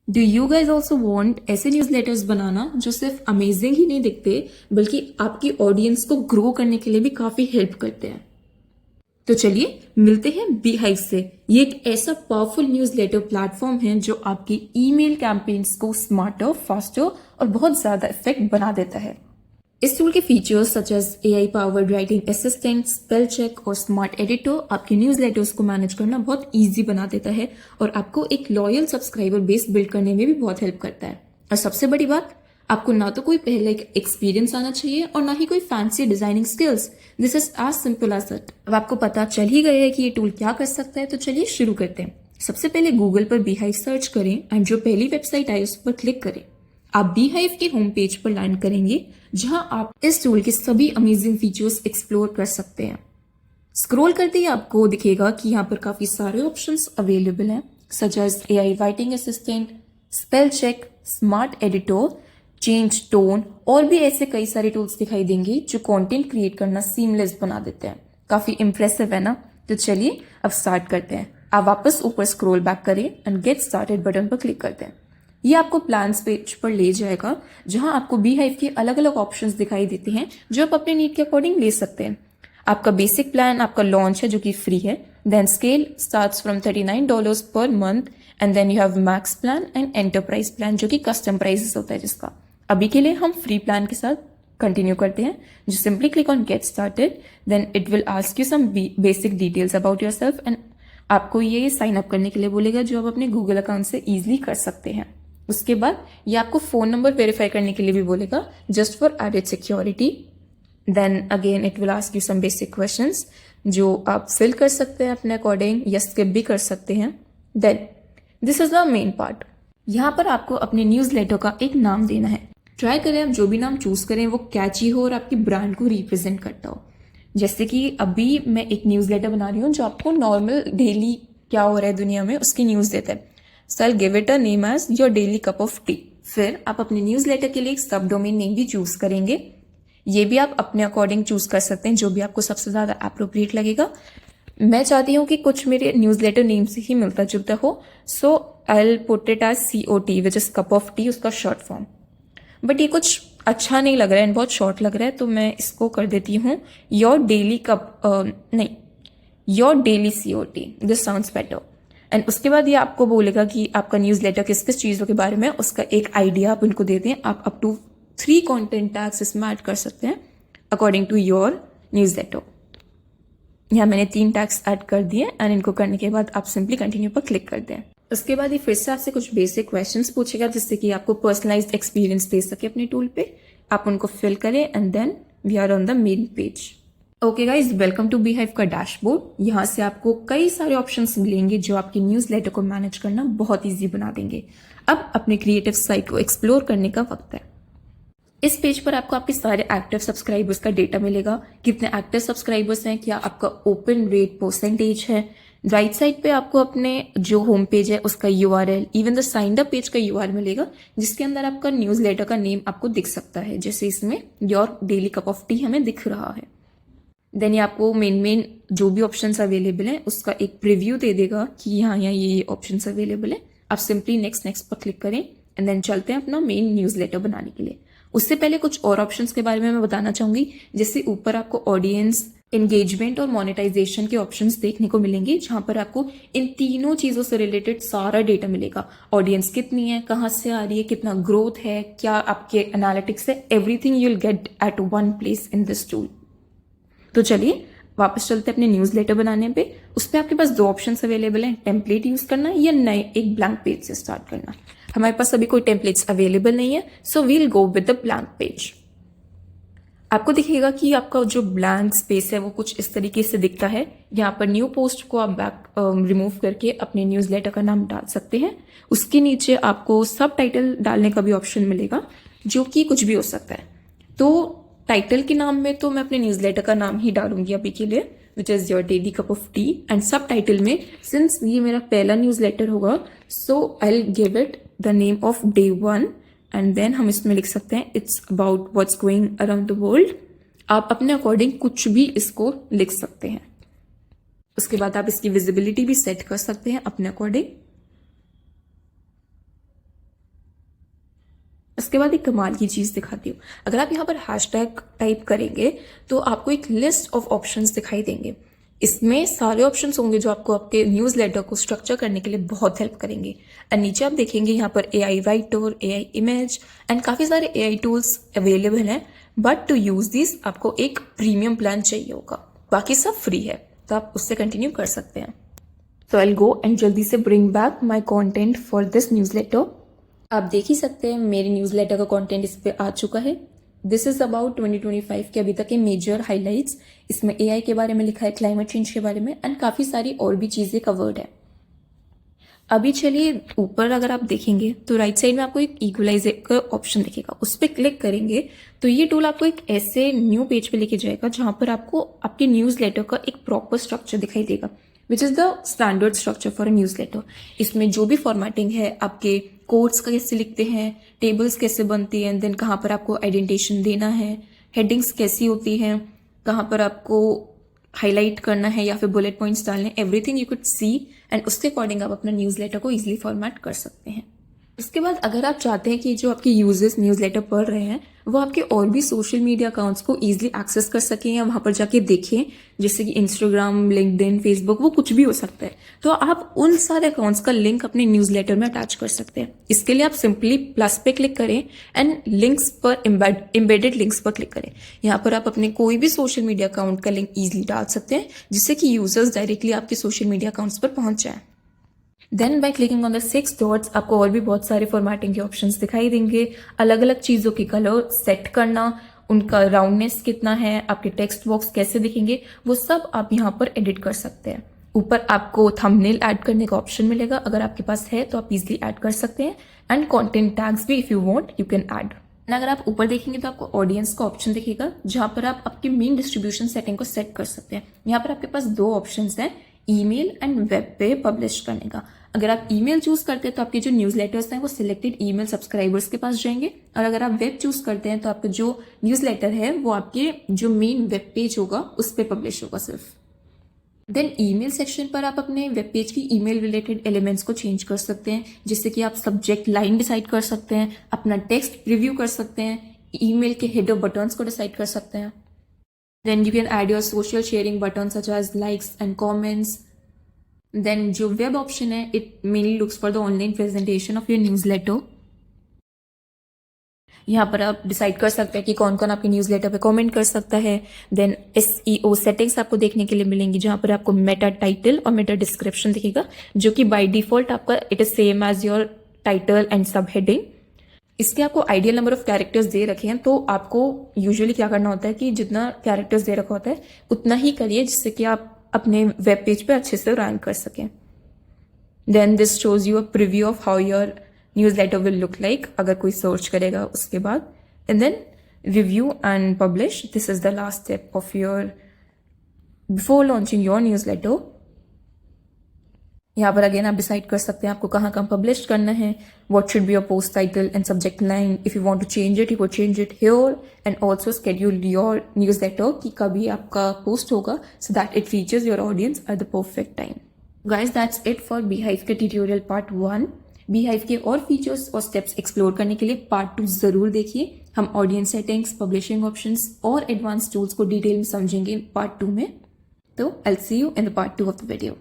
Do you guys also want ऐसे newsletters बनाना जो सिर्फ अमेजिंग ही नहीं दिखते बल्कि आपकी ऑडियंस को ग्रो करने के लिए भी काफी हेल्प करते हैं? तो चलिए मिलते हैं बीहाइव से। ये एक ऐसा पावरफुल न्यूज़लेटर प्लेटफॉर्म है जो आपकी ईमेल कैंपेन्स को स्मार्टर, फास्टर और बहुत ज्यादा इफेक्ट बना देता है। इस टूल के features such as AI powered writing assistant, spell check और स्मार्ट एडिटर आपके न्यूज़लेटर्स को मैनेज करना बहुत इजी बना देता है और आपको एक लॉयल सब्सक्राइबर बेस बिल्ड करने में भी बहुत हेल्प करता है। और सबसे बड़ी बात, आपको ना तो कोई पहले एक्सपीरियंस आना चाहिए और ना ही कोई fancy designing skills. This is as simple as that. अब आपको पता चल ही गया है कि ये टूल क्या कर सकता है, तो चलिए शुरू करते हैं। सबसे पहले गूगल पर बीहाइव सर्च करें एंड जो पहली वेबसाइट आई उस पर क्लिक करें। आप बीहाइव के होम पेज पर लैंड करेंगे जहां आप इस टूल के सभी अमेजिंग फीचर्स एक्सप्लोर कर सकते हैं। स्क्रॉल करते ही आपको दिखेगा कि यहाँ पर काफी सारे ऑप्शंस अवेलेबल हैं, such as AI writing assistant, spell check, smart editor, change tone और भी ऐसे कई सारे टूल्स दिखाई देंगे जो कंटेंट क्रिएट करना सीमलेस बना देते हैं। काफी इंप्रेसिव है ना? तो चलिए अब स्टार्ट करते हैं। आप वापस ऊपर स्क्रॉल बैक करें एंड गेट स्टार्टेड बटन पर क्लिक करते हैं। ये आपको प्लान्स पेज पर ले जाएगा जहां आपको बीहाइव के अलग अलग ऑप्शंस दिखाई देते हैं जो आप अपने नीड के अकॉर्डिंग ले सकते हैं। आपका बेसिक प्लान आपका लॉन्च है जो कि फ्री है, then scale starts from $39 per month and then you have max plan and enterprise plan जो कि कस्टम प्राइसेस होता है जिसका। अभी के लिए हम फ्री प्लान के साथ कंटिन्यू करते हैं। जो simply click on get started, then it will ask you some basic details about yourself and आपको ये साइन अप करने के लिए बोलेगा जो आप अपने गूगल अकाउंट से इजीली कर सकते हैं। उसके बाद ये आपको फोन नंबर वेरीफाई करने के लिए भी बोलेगा just for added security. Then again it will ask you some basic questions जो आप फिल कर सकते हैं अपने अकॉर्डिंग या स्किप भी कर सकते हैं। Then this is the main part. यहाँ पर आपको अपने न्यूज़लेटर का एक नाम देना है। ट्राई करें आप जो भी नाम चूज करें वो कैची हो और आपकी ब्रांड को रिप्रेजेंट करता हो। जैसे कि अभी मैं एक न्यूज़लेटर बना रही हूँ जो आपको नॉर्मल डेली क्या हो रहा है दुनिया में उसकी न्यूज़ देता है। So I'll give it a name as your daily cup of tea। फिर आप अपने न्यूज़लेटर के लिए एक सब डोमेन नेम भी चूज करेंगे। ये भी आप अपने अकॉर्डिंग चूज कर सकते हैं जो भी आपको सबसे ज्यादा अप्रोप्रिएट लगेगा। मैं चाहती हूँ कि कुछ मेरे न्यूज़लेटर नेम से ही मिलता जुलता हो, सो I'll put it as COT which is cup of tea, उसका शॉर्ट फॉर्म। बट ये कुछ अच्छा नहीं लग रहा है, बहुत शॉर्ट लग रहा है, तो मैं इसको कर देती हूँ योर डेली कप, नहीं, your daily COT। This sounds better. And उसके बाद ये आपको बोलेगा कि आपका न्यूज़लेटर किस किस चीज़ों के बारे में, उसका एक आइडिया आप उनको देते हैं। आप अप टू 3 कंटेंट टैग्स इसमें ऐड कर सकते हैं अकॉर्डिंग टू योर न्यूज़लेटर। यहाँ मैंने 3 टैग्स ऐड कर दिए एंड इनको करने के बाद आप सिंपली कंटिन्यू पर क्लिक कर दें। उसके बाद ये फिर से आपसे कुछ बेसिक क्वेश्चंस पूछेगा जिससे कि आपको पर्सनलाइज्ड एक्सपीरियंस दे सके अपने टूल पे। आप उनको फिल करें and then we are on the main page. Okay guys, welcome to Beehiiv का डैशबोर्ड। यहाँ से आपको कई सारे ऑप्शंस मिलेंगे जो आपके न्यूज़लेटर को मैनेज करना बहुत इजी बना देंगे। अब अपने क्रिएटिव साइट को एक्सप्लोर करने का वक्त है। इस पेज पर आपको आपके सारे एक्टिव सब्सक्राइबर्स का डेटा मिलेगा, कितने एक्टिव सब्सक्राइबर्स हैं, क्या आपका ओपन रेट परसेंटेज है। राइट साइड पे आपको अपने जो होम पेज है उसका URL, even the signed up page का URL मिलेगा जिसके अंदर आपका न्यूज़लेटर का नेम आपको दिख सकता है, जैसे इसमें your daily cup of T हमें दिख रहा है। देन ये आपको मेन जो भी ऑप्शंस अवेलेबल हैं उसका एक प्रीव्यू दे देगा कि यहाँ ये ऑप्शंस अवेलेबल है। आप सिंपली नेक्स्ट पर क्लिक करें एंड देन चलते हैं अपना मेन न्यूज़लेटर बनाने के लिए। उससे पहले कुछ और ऑप्शंस के बारे में मैं बताना चाहूंगी। जैसे ऊपर आपको ऑडियंस, एंगेजमेंट और मोनेटाइजेशन के ऑप्शंस देखने को मिलेंगे जहां पर आपको इन तीनों चीजों से रिलेटेड सारा डेटा मिलेगा। ऑडियंस कितनी है, कहाँ से आ रही है, कितना ग्रोथ है, क्या आपके एनालिटिक्स है, everything you will get at one place in this tool. तो चलिए वापस चलते हैं अपने न्यूज़लेटर बनाने पे। उस पर आपके पास 2 ऑप्शंस अवेलेबल हैं, टेम्पलेट यूज करना या नए एक ब्लैंक पेज से स्टार्ट करना। हमारे पास अभी कोई टेम्पलेट्स अवेलेबल नहीं है, so we'll go with the blank page. आपको दिखेगा कि आपका जो ब्लैंक स्पेस है वो कुछ इस तरीके से दिखता है। यहाँ पर न्यू पोस्ट को आप बैक रिमूव करके अपने न्यूज़लेटर का नाम डाल सकते हैं। उसके नीचे आपको सब टाइटल डालने का भी ऑप्शन मिलेगा जो कि कुछ भी हो सकता है। तो टाइटल के नाम में तो मैं अपने न्यूज़लेटर का नाम ही डालूंगी अभी के लिए, which is your daily cup of tea. And subtitle में, सिंस ये मेरा पहला न्यूज़लेटर होगा, so I will give it the name of day 1 and then हम इसमें लिख सकते हैं it's about what's going around the world. आप अपने अकॉर्डिंग कुछ भी इसको लिख सकते हैं। उसके बाद आप इसकी विजिबिलिटी भी सेट कर सकते हैं अपने अकॉर्डिंग। उसके बाद एक कमाल की चीज़ दिखाती हूँ। अगर आप यहाँ पर हैशटैग टाइप करेंगे तो आपको एक लिस्ट ऑफ ऑप्शंस दिखाई देंगे। इसमें सारे ऑप्शंस होंगे जो आपको आपके न्यूज़ लेटर को स्ट्रक्चर करने के लिए बहुत हेल्प करेंगे। एंड नीचे आप देखेंगे यहाँ पर AI writer, AI image and काफ़ी सारे AI टूल्स अवेलेबल हैं। बट टू यूज़ दिस आपको एक प्रीमियम प्लान चाहिए होगा, बाकी सब फ्री है, तो आप उससे कंटिन्यू कर सकते हैं। तो आई गो एंड जल्दी से bring back my content for this newsletter. आप देख ही सकते हैं मेरे न्यूज़ लेटर का कॉन्टेंट इस पर आ चुका है। दिस इज अबाउट 2025 के अभी तक के मेजर हाईलाइट्स। इसमें AI के बारे में लिखा है, क्लाइमेट चेंज के बारे में एंड काफ़ी सारी और भी चीज़ें कवर्ड है। अभी चलिए ऊपर अगर आप देखेंगे तो राइट साइड में आपको एक इक्वलाइजर का ऑप्शन दिखेगा, उस पर क्लिक करेंगे तो ये टूल आपको एक ऐसे न्यू पेज पे लेके जाएगा जहां पर आपको आपके न्यूज़ लेटर का एक प्रॉपर स्ट्रक्चर दिखाई देगा, which is the standard structure for a newsletter. इसमें जो भी फॉर्मेटिंग है, आपके कोड्स कैसे लिखते हैं, टेबल्स कैसे बनती हैं, देन कहाँ पर आपको आइडेंटिफिकेशन देना है, हेडिंग्स कैसी होती हैं, कहाँ पर आपको हाईलाइट करना है या फिर बुलेट पॉइंट्स डालने, everything you could see and उसके अकॉर्डिंग आप अपना न्यूज़ लेटर को इजीली फॉर्मेट कर सकते हैं। इसके बाद अगर आप चाहते हैं कि जो आपके यूजर्स न्यूज़ लेटर पढ़ रहे हैं वो आपके और भी सोशल मीडिया अकाउंट्स को इजीली एक्सेस कर सकें या वहां पर जाके देखें, जैसे कि इंस्टाग्राम, लिंक्डइन, फेसबुक, वो कुछ भी हो सकता है, तो आप उन सारे अकाउंट्स का लिंक अपने न्यूज़ लेटर में अटैच कर सकते हैं। इसके लिए आप सिंपली प्लस पे क्लिक करें एंड लिंक्स पर एम्बेडेड लिंक्स पर क्लिक करें। यहाँ पर आप अपने कोई भी सोशल मीडिया अकाउंट का लिंक ईजिली डाल सकते हैं जिससे कि यूजर्स डायरेक्टली आपके सोशल मीडिया अकाउंट्स पर पहुंच जाए। Then by clicking on the 6 dots आपको और भी बहुत सारे फॉर्मेटिंग के ऑप्शंस दिखाई देंगे। अलग अलग चीज़ों की कलर सेट करना, उनका राउंडनेस कितना है, आपके टेक्स्ट बॉक्स कैसे दिखेंगे, वो सब आप यहाँ पर एडिट कर सकते हैं। ऊपर आपको थंबनेल ऐड करने का ऑप्शन मिलेगा, अगर आपके पास है तो आप इजीली ऐड कर सकते हैं एंड कंटेंट टैग्स भी if you want you can add. अगर आप ऊपर देखेंगे तो आपको ऑडियंस का ऑप्शन दिखेगा जहां पर आप आपकी मेन डिस्ट्रीब्यूशन सेटिंग को सेट कर सकते हैं। यहाँ पर आपके पास दो ऑप्शंस हैं, ईमेल एंड वेब पे पब्लिश करने का। अगर आप ईमेल चूज करते हैं तो आपके जो न्यूज़ लेटर्स हैं वो सिलेक्टेड ईमेल सब्सक्राइबर्स के पास जाएंगे, और अगर आप वेब चूज करते हैं तो आपका जो न्यूज़ लेटर है वो आपके जो मेन वेब पेज होगा उस पर पब्लिश होगा सिर्फ। देन ईमेल सेक्शन पर आप अपने वेब पेज की ईमेल रिलेटेड एलिमेंट्स को चेंज कर सकते हैं, जिससे कि आप सब्जेक्ट लाइन डिसाइड कर सकते हैं, अपना टेक्स्ट प्रीव्यू कर सकते हैं, ईमेल के हेडर बटन्स को डिसाइड कर सकते हैं। Then you can add your social sharing button such as likes and comments. Then जो वेब ऑप्शन है it mainly looks for the online presentation of your newsletter. यहाँ पर आप डिसाइड कर सकते हैं कि कौन कौन आपके न्यूज़ लेटर पे कमेंट कर सकता है। देन SEO सेटिंग्स आपको देखने के लिए मिलेंगी जहाँ पर आपको मेटा टाइटल और मेटा डिस्क्रिप्शन दिखेगा, जो कि बाय डिफॉल्ट आपका it is same as your title and sub heading. इसके आपको आइडियल नंबर ऑफ कैरेक्टर्स दे रखे हैं, तो आपको यूजुअली क्या करना होता है कि जितना कैरेक्टर्स दे रखा होता है उतना ही करिए, जिससे कि आप अपने वेब पेज पे अच्छे से रैंक कर सकें। Then this shows you a preview of how your newsletter will look like, अगर कोई सर्च करेगा उसके बाद। And then review and publish, this is the last step of your before launching your newsletter. यहाँ पर again आप decide कर सकते हैं आपको कहाँ कहाँ पब्लिश करना है, what should be your post title and subject line. If you want to change it you can change it here, and also schedule your newsletter कि कभी आपका पोस्ट होगा so that it reaches your audience at the perfect time. Guys that's it for Beehive के tutorial part 1। Beehive के और features और steps explore करने के लिए पार्ट 2 जरूर देखिए। हम ऑडियंस सेटिंग्स, पब्लिशिंग ऑप्शंस और एडवांस टूल्स को डिटेल में समझेंगे पार्ट 2 में। तो I will see you in the part 2 of the video.